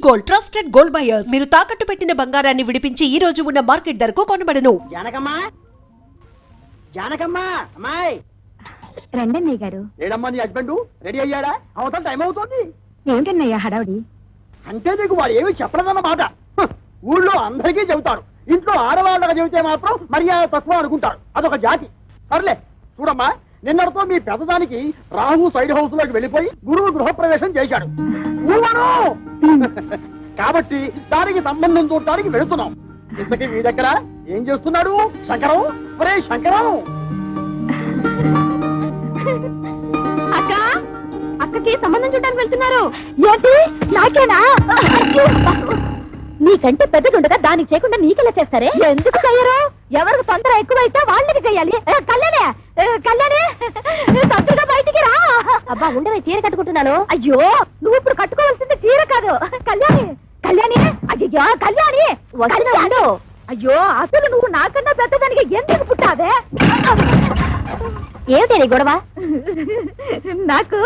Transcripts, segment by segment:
Gold, trusted gold buyers. మీరు తాకట్టు పెట్టిన బంగారాన్ని విడిపించి ఈ రోజు ఉన్న మార్కెట్ ధరకు కొనబడను. జానకమ్మా, జానకమ్మా, అమ్మాయి రండన్నయ్య గారు. ఏడమ్మా నీ హస్బెండ్ రెడీ అయ్యాడా? అవతల టైం అవుతుంది. ఏమిటన్నయ్య హడావుడి? అంటే నీకు వాడు ఏమీ చెప్పలేదన్నమాట. ఊళ్ళో అందరికీ చెబుతారు, ఇంట్లో ఆడవాళ్ళగా చెబితే మాత్రం మర్యాద తక్కువ అనుకుంటారు. అదొక జాతి. సర్లే చూడమ్మా, నిన్నటితో మీ పెద్దదానికి రాహు సైడ్ హౌస్ లోకి వెళ్ళిపోయి గురువు గృహప్రవేశం చేశాడు. కాబట్టి దానికి సంబంధం చూడటానికి వెళుతున్నాం. ఇంతకీ మీ దగ్గర ఏం చేస్తున్నాడు శంకరం? ఒరే శంకరం! అక్క, అక్కకి సంబంధం చూడడానికి వెళ్తున్నారు. ఏంటి నాకేనా? నీకంటే పెద్దదుండగా దానికి చేయకుండా నీకెలా చేస్తారే? ఎందుకు చెయ్యరు? ఎవరికి తొందర ఎక్కువైతే వాళ్ళకి చెయ్యాలి. కళ్యాణే, కళ్యాణే, తొందరగా బయటికి రా. అబ్బా ఉండవే, చీర కట్టుకుంటున్నాను. అయ్యో, నువ్వు ఇప్పుడు కట్టుకోవాల్సింది చీర కాదు. కళ్యాణి, కళ్యాణి, అయ్యో కళ్యాణి, వస్తున్నాడు. అయ్యో, అసలు నువ్వు నాకన్నా పెద్దదానికి ఎందుకు పుట్టావే? ఏమిటి నీ గొడవ? నాకు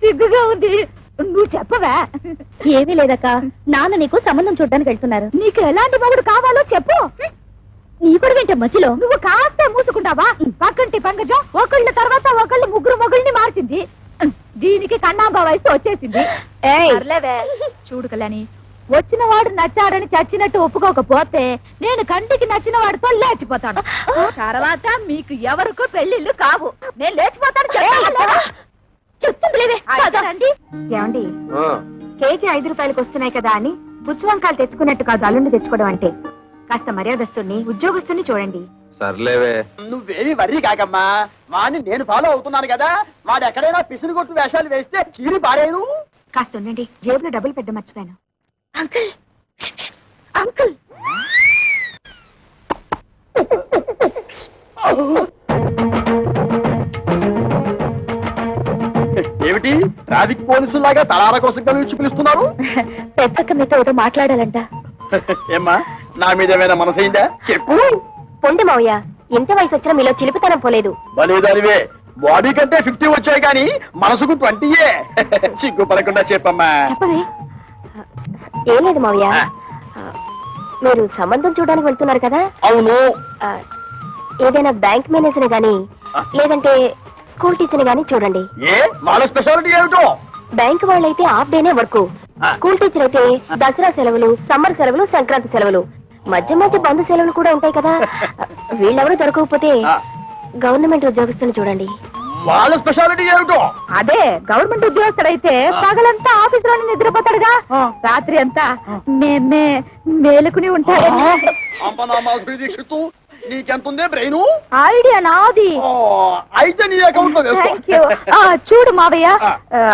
సిగ్గుగా ఉంది. నువ్వు చెప్పవా? ఏమీ లేదక్క, నాన్న నీకు సంబంధం చూడడానికి వెళ్తున్నారు. నీకు ఎలాంటి మొగుడు కావాలో చెప్పు. నీ కూడా వింటే మధ్యలో నువ్వు కాస్త మూసుకుంటావా? పక్కంటి పంకజం ఒకళ్ళ తర్వాత ఒకళ్ళు ముగ్గురు మొగుల్ని మార్చింది. దీనికి కన్నాంబా వయసు వచ్చేసింది. చూడు కళ్యాణి, వచ్చిన వాడు నచ్చాడని చచ్చినట్టు ఒప్పుకోకపోతే నేను కంటికి నచ్చిన వాడితో లేచిపోతాను. తర్వాత మీకు ఎవరికో పెళ్లిళ్ళు కావు. నేను లేచిపోతాను. చెప్తుందిలేండి. ఏమండి, కేజీ 5 రూపాయలకు వస్తున్నాయి కదా అని పుచ్చు వంకాయలు తెచ్చుకున్నట్టు కాదు అల్లుండి తెచ్చుకోవడం అంటే. కాస్త మర్యాదస్తుని ఉద్యోగస్తుని చూడండి. సర్లేవే, నువ్వేమి వర్రీ కాకమ్మా. వాడిని నేను ఫాలో అవుతున్నాను కదా. వాడు ఎక్కడైనా పిసిని కొట్టు వేషాలు వేస్తే చీరి పారేను. కాస్త ఉండండి, జేబులో డబ్బులు పెద్ద మర్చిపోయాను. అంకుల్, అంకుల్, ఏమిటి ట్రాఫిక్ పోలీసులాగా తలార కోసం కలిసి పిలుస్తున్నారు? పెద్దక్క మీతో ఒకటి మాట్లాడాలంట. ఏమ్మా, నా మీద ఏమైనా మనసైందా? చెప్పు. పొండి మావయ్య, ఇంత వయసు వచ్చినా మీలో చిలిపితనం పోలేదు. బలేదానివే, బాడీ కంటే 50 వచ్చాయి కానీ మనసుకు 20. సిగ్గుపడకుండా చెప్పమ్మా. చెప్పవే. ఏం లేదు మావయ్య, మీరు సంబంధం చూడడానికి వెళ్తున్నారు కదా? అవును. ఏదైనా బ్యాంక్ మేనేజర్ గాని లేదంటే స్కూల్ టీచర్ గాని చూడండి. ఏ వాళ్ళ స్పెషాలిటీ ఏమిటో? బ్యాంక్ వాళ్ళైతే హాఫ్ డేనే వర్క్. స్కూల్ టీచర్ అయితే దసరా సెలవులు, సమ్మర్ సెలవులు, సంక్రాంతి సెలవులు, మధ్య మధ్య బంధు సెలవులు కూడా ఉంటాయి కదా. వీళ్ళెవరూ దొరకకపోతే గవర్నమెంట్ ఉద్యోగస్తుని చూడండి. వాళ్ళ స్పెషాలిటీ ఏమిటో? అదే, గవర్నమెంట్ ఉద్యోగస్తుడైతే పగలంతా ఆఫీస్ లోనే నిద్రపోతాడుగా, రాత్రి అంతా మేలుకుని ఉంటాడు. నీకెంతుందే బ్రెయిన్? ఐడియా నాది. అయితే నీ అకౌంట్ లో చూడు మావయ్య,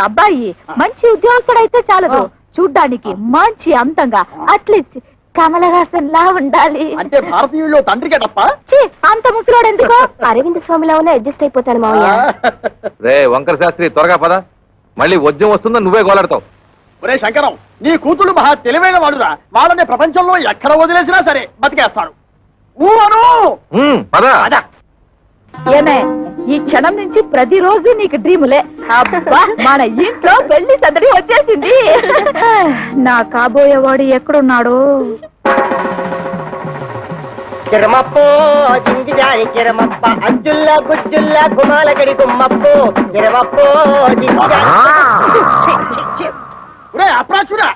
అబ్బాయి మంచి ఉద్యోగస్తుడైతే చాలదు, చూడ్డానికి మంచి అంతంగా అట్లీస్ట్ కమల హాసన్ లా ఉండాలి. అంటే భారతీయుల్లో తండ్రికే తప్ప అంత ముసలోడు ఎందుకు? అరవింద్ స్వామిలా ఉన్న అడ్జస్ట్ అయిపోతాను మావయ్య. రే వంకర శాస్త్రి, త్వరగా పద, మళ్ళీ వద్యం వస్తుందని నువ్వే గోలాడతావు. ఒరే శంకరం, నీ కూతురు మహా తెలివైన వాడురా. వాళ్ళని ప్రపంచంలో ఎక్కడ వదిలేసినా సరే బతికేస్తాడు. ఏమే, ఈ క్షణం నుంచి ప్రతిరోజు నీకు డ్రీములే. అబ్బా, మన ఇంట్లో పెళ్లి సందడి వచ్చేసింది. నా కాబోయేవాడు ఎక్కడున్నాడు? కిరమప్పో జింగిజారి కిరమప్ప అజ్జుల్లా గుజ్జుల్లా గుమాలగడి గుమ్మప్పో కిరమప్పో అప్రాచుడా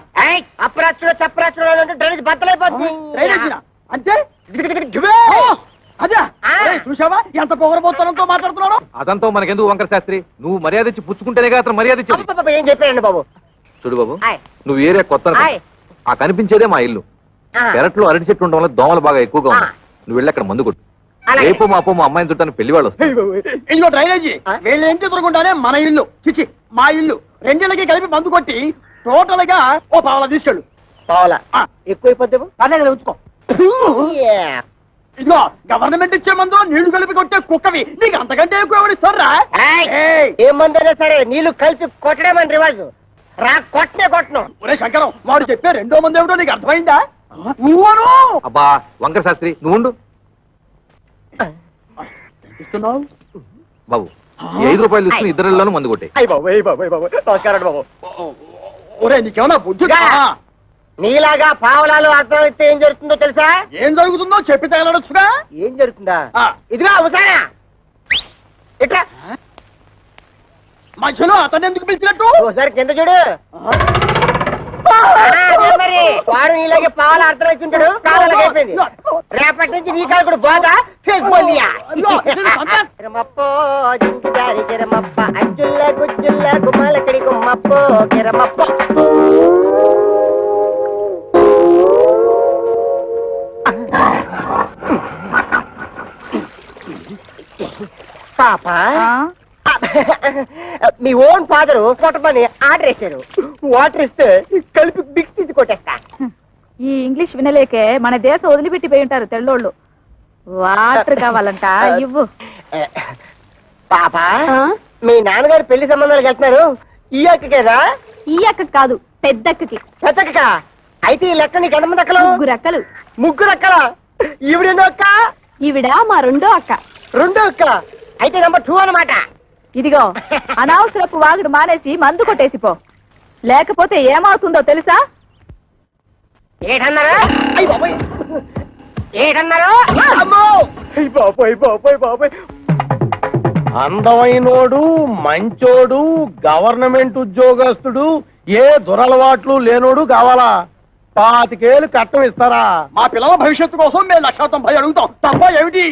అప్రాచుడ చప్రాచుడ డ్రైనేజ్ బద్దలైపోతుంది. అంటే అదే చూసావా ఎంత పొగరబోతనంతో మాట్లాడుతున్నాడు? అదంతా మనకెందుకు వంకర శాస్త్రి, నువ్వు మర్యాద ఇచ్చి పుచ్చుకుంటేనే అతను మర్యాద ఇచ్చి. ఏం చెప్పారండి బాబు? చూడు బాబు, నువ్వు ఏరియా కొత్త, ఆ కనిపించేదే మా ఇల్లు. పెరట్లో అరటి చెట్టు ఉండడం వల్ల దోమలు బాగా ఎక్కువగా ఉన్నాయి. నువ్వు వెళ్ళి అక్కడ మందు కొట్టు. రేపు మాపో మా అమ్మాయిని చుట్టాను పెళ్లి వాళ్ళు వస్తారు. ఇదిగో డ్రైనేజీ, వీళ్ళ ఇంటి ఎదురుకుండానే మన ఇల్లు, చిచి మా ఇల్లు. రెండిళ్ళకి కలిపి మందు కొట్టి టోటల్ గా ఓ పావలా తీసుకెళ్ళు. పావలా ఎక్కువైపోతే పర్లేదు, ఉంచుకో. ఇదిగో గవర్నమెంట్ ఇచ్చే మందు నీళ్లు కలిపి కొట్టే కుక్కవి నీకు అంతకంటే ఎక్కువ ఎవరిస్తారా? ఏ మందైనా సరే నీళ్లు కలిపి కొట్టడమని రివాజు. రా కొట్టనే కొట్టను. ఒరే శంకరం, వాడు చెప్పే రెండో మంది ఏమిటో నీకు అర్థమైందా? అబ్బా వంకర శాస్త్రి, నువ్వు బాబు, 5 రూపాయలు తీసుకుని ఇద్దరిలోనూ మందు కొట్టే. నమస్కారం బాబు. ఒరే నీకేమన్నా బుద్ధిగా నీలాగా పావలాలు అర్థం అయితే ఏం జరుగుతుందో తెలుసా? ఏం జరుగుతుందో చెప్పి తగలడొచ్చుగా. ఏం జరుగుతుందా? ఆ. ఇదిగా అవసానా ఇట్లా మధ్యలో అతను ఎందుకు పిలిచినట్టు? ఒకసారి కింద చూడు. అదే మరి వాడు నీలాగే పావులు అర్థం వచ్చి ఉంటాడు. కాలాలకు అయిపోయింది. రేపటి నుంచి నీ కాలు కూడా బాధ ఫేస్ బోలియా. కిరమప్పో జింకిదారి కిరమప్ప అజ్జుల్ల గుజ్జుల్ల గుమ్మలకడి గుమ్మప్పో కిరమప్ప. పాప మీ ఓన్ ఫాదరు కొట్టమని ఆర్డర్ వేశారు. వాటర్ ఇస్తే కలిపి మిక్స్ తీసి కొట్టేస్తా. ఈ ఇంగ్లీష్ వినలేకే మన దేశం వదిలిపెట్టి పోయి ఉంటారు తెల్లోళ్ళు. వాటర్ కావాలంట ఇవ్వు. పాప మీ నాన్నగారు పెళ్లి సంబంధాలకు వెళ్తున్నారు. ఈ అక్కకేనా? ఈ అక్క కాదు, పెద్దక్కకి. పెద్దక్క అయితే ఈ లెక్క నీకు ఎంతమంది అక్కలు? ముగ్గురు అక్కలు. ముగ్గురు అక్కల. ఈవిడెన్నో అక్క? ఈవిడ మా రెండో అక్క. రెండో అక్క అయితే నెంబర్ 2 అన్నమాట. ఇదిగో అనవసరపు వాగుడు మానేసి మందు కొట్టేసిపో, లేకపోతే ఏమవుతుందో తెలుసా? ఏటన్నారా? ఏటన్నారా? అందమైనోడు, మంచోడు, గవర్నమెంట్ ఉద్యోగస్తుడు, ఏ దురలవాట్లు లేనోడు కావాలా? 25,000 కట్నం ఇస్తారా? మా పిల్లల భవిష్యత్తు కోసం మేము 1,90,000 అడుగుతాం. తప్ప ఏమిటి?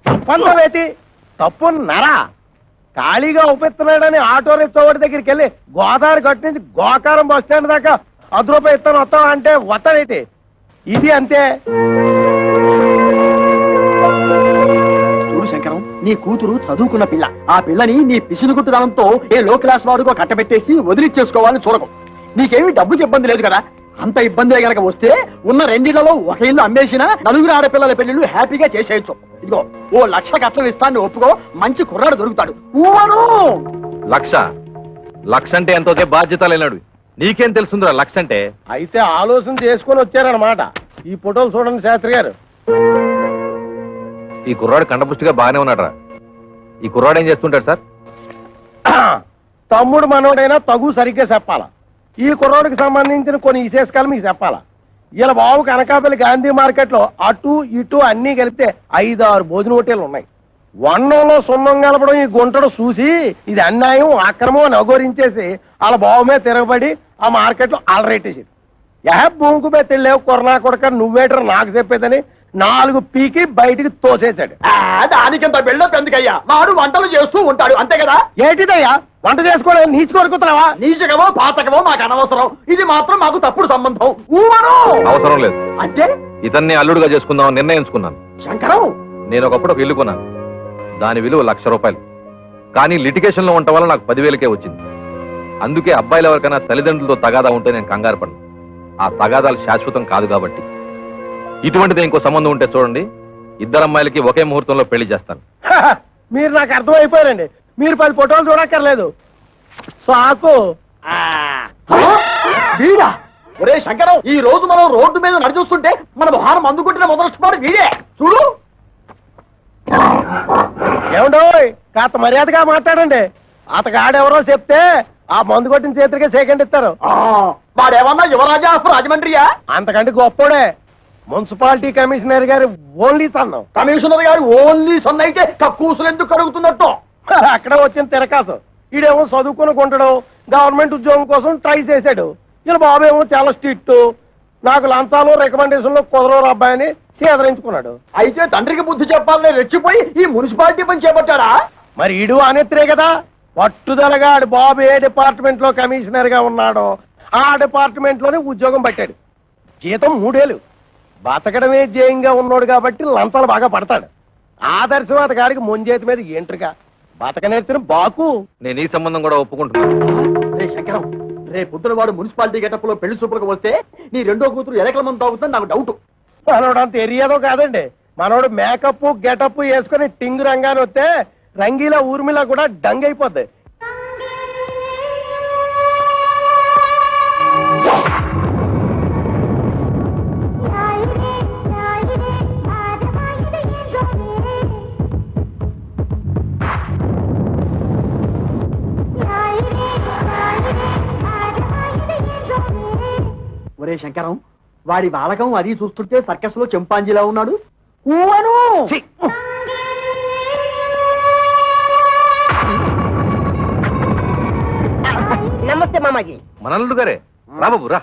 తప్పంతవేతి తప్పున్నారా? ఖాళీగా ఉపయోగిస్తున్నాడని ఆటో రిక్షావాడి దగ్గరికి వెళ్ళి గోదావరి గట్టు నుంచి గోకారం బస్ స్టాండ్ దాకా ₹10 ఇస్తాను వస్తావా అంటే వస్తావేటి? ఇది అంతే. చూడు శంకరం, నీ కూతురు చదువుకున్న పిల్ల. ఆ పిల్లని నీ పిసినుగుట్టుదనంతో ఏ లో క్లాస్ వాడుకో కట్టబెట్టేసి వదిలిచ్చేసుకోవాలని చూడకు. నీకేమి డబ్బుకి ఇబ్బంది లేదు కదా. అంత ఇబ్బంది గనక వస్తే ఉన్న 2 ఇళ్లలో ఒక ఇల్లు అమ్మేసినా 4 ఆడపిల్లల పెళ్లిళ్ళు హ్యాపీగా చేసేయచ్చు. ఇదిగో ఓ 1,00,000 కట్నం ఇస్తాను ఒప్పుకో, మంచి కుర్రాడు దొరుకుతాడు. ఊవను 1,00,000 అంటే ఎంతో బాధ్యత లేనాడు. నీకేం తెలుసుందిరా 1,00,000 అంటే? అయితే ఆలోచన చేసుకొని వచ్చారనమాట. ఈ ఫోటోలు చూడండి శాస్త్రి గారు. ఈ కుర్రాడు కండపుష్టిగా బాగానే ఉన్నాడు. ఈ కుర్రాడు ఏం చేస్తుంటాడు సార్? తమ్ముడు మనోడైనా తగు సరిగ్గా చెప్పాలా. ఈ కుర్రోడికి సంబంధించిన కొన్ని విశేషాలు మీకు చెప్పాలా. ఇలా బాబు కనకాపల్లి గాంధీ మార్కెట్ లో అటు ఇటు అన్ని కలిపితే 5-6 భోజన హోటళ్లు ఉన్నాయి. వన్నంలో సున్నం కలపడం ఈ గుంటడు చూసి ఇది అన్యాయం, అక్రమం అని అఘోరించేసి వాళ్ళ బాబు మీద తిరగబడి ఆ మార్కెట్ లో అలరేటేసింది. భూమికి మీద తెలియవు కొరనా కొడక నువ్వేటర్ నాకు చెప్పేదని 4 పీకి బయటికి తోసేశాడు. దానికింత బిల్డప్ ఎందుకయ్యా? వాడు వంటలు చేస్తూ ఉంటాడు అంతే కదా. ఏంటిదయ్యా వంట చేసుకోవడం? నీచి కొరుకుతున్నావా? నీచకమో పాతకమో మాకు అనవసరం. ఇది మాత్రం మాకు తప్పుడు సంబంధం. ఊవను అవసరం లేదు. అంటే ఇతన్ని అల్లుడుగా చేసుకుందామని నిర్ణయించుకున్నాను. శంకరం, నేను ఒకప్పుడు ఒక ఇల్లు కొన్నాను. దాని విలువ ₹1,00,000. కానీ లిటిగేషన్ లో ఉండటం వల్ల నాకు 10,000కే వచ్చింది. అందుకే అబ్బాయిలు ఎవరికైనా తల్లిదండ్రులతో తగాదా ఉంటే నేను కంగారు పడను. ఆ తగాదాలు శాశ్వతం కాదు కాబట్టి. ఇటువంటిది ఇంకో సంబంధం ఉంటే చూడండి, 2 అమ్మాయిలకి ఒకే ముహూర్తంలో పెళ్లి చేస్తాను. మీరు నాకు అర్థమైపోయారండి. మీరు 10 ఫోటోలు చూడక్కర్లేదు. సాకు. వీడా? ఒరే శంకరం, ఈ రోజు మనం రోడ్డు మీద నడిచొస్తుంటే మన భారం అందుకుంటున్న మొదలొచ్చిపోడు వీడే. చూడు. ఏమండోయ్ కాస్త మర్యాదగా మాట్లాడండి. అతగాడెవరో చెప్తే ఆ మందు కొట్టిన చేతులకే సెకండ్ ఇస్తారు. వాడేమన్నా యువరాజా ఆఫ్ రాజమండ్రియా? అంతకంటే గొప్పోడే. మున్సిపాలిటీ కమిషనర్ గారి ఓన్లీ సన్నం. కమిషనర్ గారు ఓన్లీ సన్ అయితే కక్కూసులు ఎందుకు కడుగుతున్నట్టు? అక్కడ వచ్చిన తిరకాసు. ఈడేమో చదువుకుని కొంటాడు, గవర్నమెంట్ ఉద్యోగం కోసం ట్రై చేశాడు. ఇలా బాబేమో చాలా స్ట్రిక్ట్, నాకు లంచాలు రికమెండేషన్లు కుదరవు అబ్బాయిని సేదరించుకున్నాడు. అయితే తండ్రికి బుద్ధి చెప్పాలని రెచ్చిపోయి ఈ మున్సిపాలిటీ పని చేపట్టాడా? మరి ఈడు అనేత్రే కదా. పట్టుదలగా ఆడు బాబు ఏ డిపార్ట్మెంట్ లో కమిషనర్ గా ఉన్నాడో ఆ డిపార్ట్మెంట్ లోనే ఉద్యోగం పట్టాడు. జీతం 3 ఏళ్ళు. బతకడమే జయంగా ఉన్నాడు కాబట్టి లంచాలు బాగా పడతాడు. ఆదర్శవాద గారికి ముంజేతి మీద ఏంట్రుగా బతక నేర్చిన బాకు. నేను ఈ సంబంధం కూడా ఒప్పుకుంటున్నాను. రే శంకరం, రే పొద్దున వాడు మున్సిపాలిటీ గెటప్ లో పెళ్లి చూపులకు వస్తే నీ రెండో కూతురు ఎలకల మంది తాగుతుందని నాకు డౌట్. మనోడు అంత ఎరియాదో కాదండి. మనోడు మేకప్ గెటప్ వేసుకుని టింగ్ రంగాన్ని వస్తే రంగీలా ఊర్మిలా కూడా డంగ్ అయిపోద్ది. ఒరే శంకరం, వాడి బాలకం అది చూస్తుంటే సర్కస్ లో చింపాంజీలా ఉన్నాడు. ఊవను నమస్తే మామాజీ. మనల్లు గారే రా బాబు రా.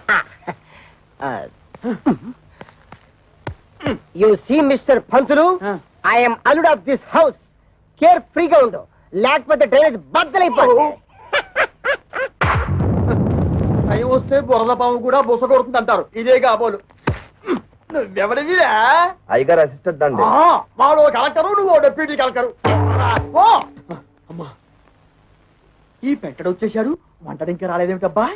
You see mister Pantulu, I'm అల్లుడ్ ఆఫ్ దిస్ హౌస్. కేర్ ఫ్రీగా ఉండు, లేకపోతే డ్రైనేజ్ బద్దలైపోతుంది. టైం వస్తే బురద పాము కూడా బుస కొడుతుంది అంటారు. ఇదే కాబోలు. నువ్వెవడివిరా? అయ్యగారు అసిస్టెంట్ అండి. వాడు కలెక్టరు, నువ్వు డెప్యూటీ కలెక్టరు. అమ్మా, ఈ పెంటడు వచ్చేశాడు. వంటడు ఇంకా రాలేదేమిటబ్బా?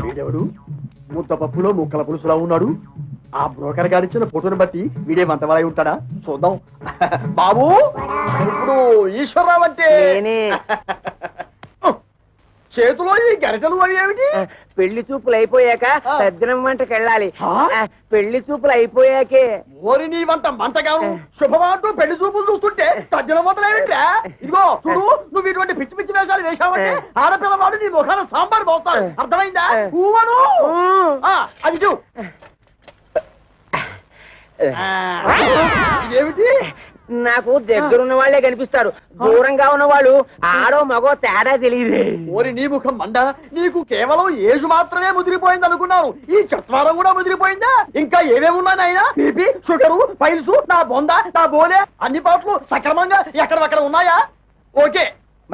వీడెవడు? ముద్ద పప్పులో ముక్కల పులుసులా ఉన్నాడు. ఆ బ్రోకర్ గారిచ్చిన ఫోటోని బట్టి వీడే వంటవాలై ఉంటాడా? చూద్దాం. బాబు, ఇప్పుడు ఈశ్వరరావు అంటే చేతిలో ఈ గరిటలు అవి ఏమిటి? పెళ్లి చూపులు అయిపోయాక సజ్జనం వంటకి వెళ్ళాలి. పెళ్లి చూపులు అయిపోయాకే. ఓరి నీ వంట మంటగాను శుభమాటూ పెళ్లి చూపులు చూస్తుంటే తజ్జల వంటలు ఏమిటా? ఇదిగో చూడు, నువ్వు ఇటువంటి పిచ్చి పిచ్చి వేషాలు వేశావంటే ఆడపిల్లవాడు నీ ముఖాన సాంబార్ పోస్తాడు. అర్థమైందా? ఊవను అది చూ. ఇదేమిటి? నాకు దగ్గరున్న వాళ్ళే కనిపిస్తారు, దూరంగా ఉన్న వాళ్ళు ఆడో మగో తేడా తెలియదు. ఓరి నీ ముఖం మండ, నీకు కేవలం ఏజు మాత్రమే ముదిరిపోయింది అనుకున్నాను. ఈ చత్వారం కూడా ముదిరిపోయిందా? ఇంకా ఏమేమి ఉన్నాయి నాయనా? బీపీ, షుగరు, పైల్స్, నా బొంద, నా బోలే అన్ని పాటలు సక్రమంగా ఎక్కడక్కడ ఉన్నాయా? ఓకే.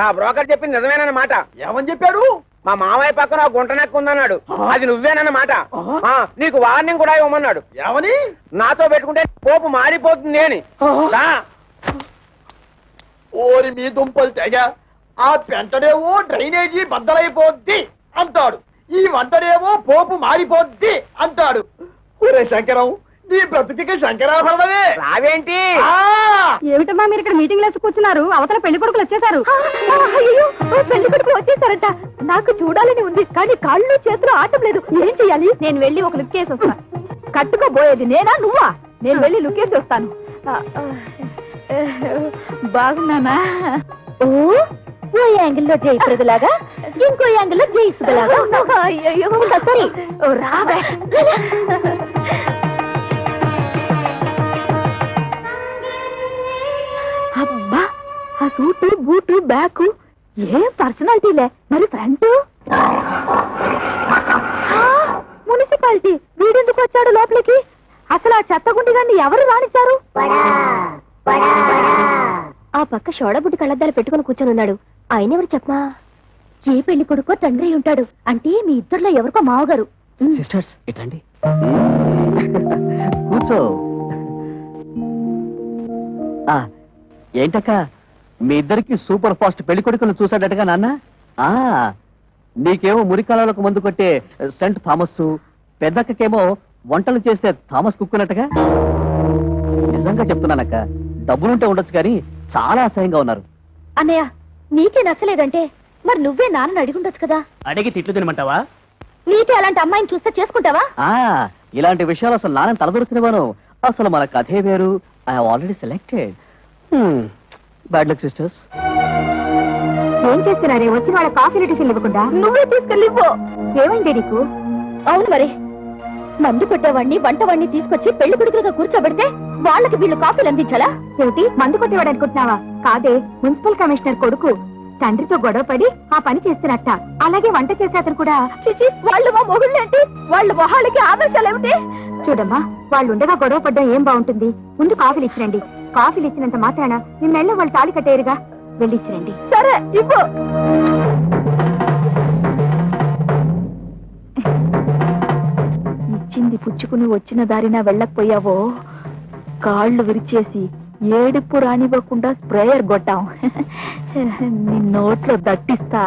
మా బ్రోకర్ చెప్పింది నిజమేనన్నమాట. ఏమని చెప్పాడు? మా మామయ్య పక్కన గుంట నక్కు ఉందన్నాడు. అది నువ్వేనన్నమాట. నీకు వార్నింగ్ కూడా ఇవ్వమన్నాడు. ఏమని? నాతో పెట్టుకుంటే పోపు మారిపోతుంది అని. ఓరి మీ దుంపలు తెగ, ఆ పెంటడేమో డ్రైనేజీ బద్దలైపోద్ది అంటాడు, ఈ వంటడేమో పోపు మారిపోద్ది అంటాడు. ఒరే శంకరం, నీ బ్రతుకి శంకరాభరణమే. రావేంటి? ఏమిటమ్మా మీరు ఇక్కడ మీటింగ్ లేసి కూర్చున్నారు? అవతల పెళ్లి కొడుకులు వచ్చేసారు. పెళ్లి కొడుకులు వచ్చేసారట. నాకు చూడాలని ఉంది, కానీ కాళ్ళు చేతులు ఆటం లేదు. ఏం చెయ్యాలి? నేను వెళ్ళి ఒక లుక్ వేసి వస్తాను. కట్టుకోబోయేది నేనా నువ్వా? నేను వెళ్ళి లుక్ వేసి వస్తాను. బాగున్నానా? ఓ యాంగిల్లో జయప్రదలాగా, ఇంకో యాంగిల్లో జయసుదలాగా. అయ్యో సరే, రావే. అబ్బా, ఆ సూటు బూటు బ్యాగు ఏ పర్సనాలిటీలే. మరి ఫ్రంట్ మున్సిపాలిటీ. వీడెందుకు వచ్చాడు లోపలికి? అసలు ఆ చెత్తగుండి గారిని ఎవరు రానిచ్చారు? ఆ పక్క షోడబుడ్డి కళ్ళద్దాలు పెట్టుకుని కూర్చొని ఉన్నాడు. ఆయన ఎవరు చెప్పమా? ఏ పెళ్లి కొడుకో తండ్రి ఉంటాడు. అంటే మీ ఇద్దరులో ఎవరికో మావగారు. సిస్టర్స్ ఇటండి, కూర్చో. ఏంటక్క, మీ ఇద్దరికి సూపర్ ఫాస్ట్ పెళ్లి కొడుకును చూసాడటగా నాన్న? నీకేమో మురికాలకు మందు కొట్టే సెంట్ థామస్, పెద్దక్కకేమో వంటలు చేస్తే థామస్ కుక్కున్నట్టుగా. నిజంగా చెప్తున్నానక్క, డబ్బులుంటే ఉండొచ్చు కానీ చాలా అసహ్యంగా ఉన్నారు. అన్నయ్య, నీకే నచ్చలేదంటే మరి నువ్వే నాన్నని అడిగుండొచ్చు కదా. అడిగి తిట్లు తినమంటావా? నీకే అలాంటి అమ్మాయిని చూస్తే చేసుకుంటావా? ఇలాంటి విషయాలు అసలు నాన్న తలదొరుకునేవాను. అసలు మన కథే వేరు. I have already selected. Bad luck sisters. ఏం చేస్తున్నారే? వచ్చి వాళ్ళ కాఫీ టిఫిన్ ఇవ్వకుండా నువ్వే తీసుకెళ్ళిపో. ఏమైంది నీకు? అవును మరి, మందు కొట్టేవాడిని వంటవాడిని తీసుకొచ్చి పెళ్లి కొడుకులుగా కూర్చోబెడితే వాళ్ళకి వీళ్ళు కాఫీలు అందించాలా? ఏమిటి, మందు కొట్టేవాడు అనుకుంటున్నావా? కాదే, మున్సిపల్ కమిషనర్ కొడుకు తండ్రితో గొడవపడి ఆ పని చేస్తున్నట్ట. అలాగే వంట చేసే అతను కూడా. చిచి, వాళ్ళు మా మొగుళ్ళేంటి? వాళ్ళ మొహాలకి ఆదర్శాలు ఏమిటి? చూడమ్మా, వాళ్ళు ఉండగా గొడవ పడ్డా ఏం బాగుంటుంది? ముందు కాఫీలు ఇచ్చిరండి. కాఫీలు ఇచ్చినంత మాత్రాన మీ మెళ్ళో వాళ్ళు తాళి కట్టేరుగా. వెళ్ళి ఇచ్చిరండి. సరే, ఇవ్వు. ఇచ్చింది పుచ్చుకుని వచ్చిన దారిన వెళ్ళకపోయావో కాళ్ళు విరిచేసి ఏడుపు రానివ్వకుండా స్ప్రేయర్ కొట్టాం. నీ నోట్లో దట్టిస్తా.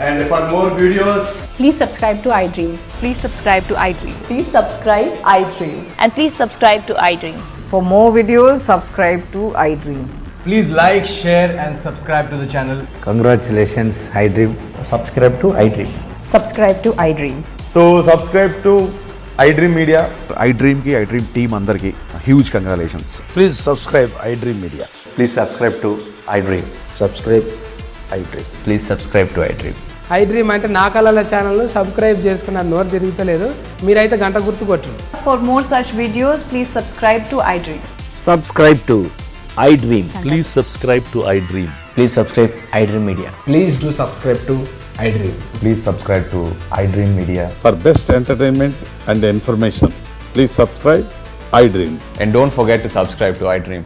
And for more videos, Please subscribe to iDream. Please subscribe to iDream. Please subscribe iDream. And please subscribe to iDream. For more videos, subscribe to iDream. please like, share and subscribe to the channel. Congratulations, iDream. Subscribe to iDream. Subscribe to iDream. So subscribe to iDream Media. iDream की iDream team अंदर की huge congratulations. Please subscribe iDream media. Please subscribe to iDream. Subscribe iDream. Please subscribe to iDream. iDream అంటే నా కళల channel subscribe చేసుకున్నారు, నోరు తిరుగుతలేదు. మీరైతే గంట గుర్తు కొట్టండి. For more such videos, please subscribe to iDream. Subscribe to iDream. Please subscribe to iDream. Please subscribe iDream Media. Please do subscribe to iDream. Please subscribe to iDream Media. For best entertainment and information, please subscribe iDream. And don't forget to subscribe to iDream.